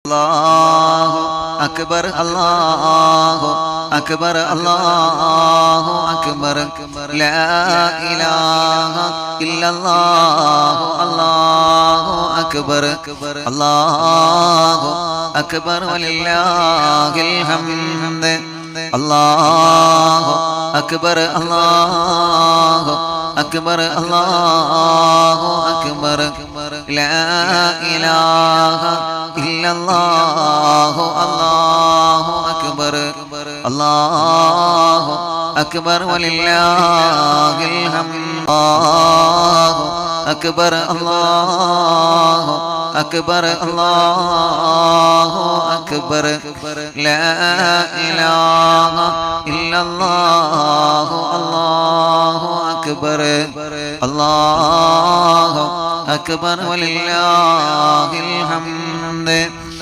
അല്ലാഹു അക്ബർ അല്ലാഹു അക്ബർ അല്ലാഹു അക്ബർ ലാ ഇലാഹ ഇല്ലല്ലാഹു അല്ലാഹു അക്ബർ അല്ലാഹു അക്ബർ വലില്ലാഹിൽ ഹംദ് അല്ലാഹു അക്ബർ അല്ലാഹു അക്ബർ അല്ലാഹു അക്ബർ ലാ ഇലാഹ ഇല്ലല്ലാഹു അല്ലാഹു അക്ബർ അല്ലാഹു അക്ബർ വലില്ലാഹിൽ ഹംദ് അല്ലാഹു അക്ബർ അല്ലാഹു അക്ബർ അല്ലാഹു അക്ബർ ലാ ഇലാഹ ഇല്ലല്ലാഹു അല്ലാഹു അക്ബർ അല്ലാഹു അക്ബർ വലില്ലാഹിൽ ഹംദ്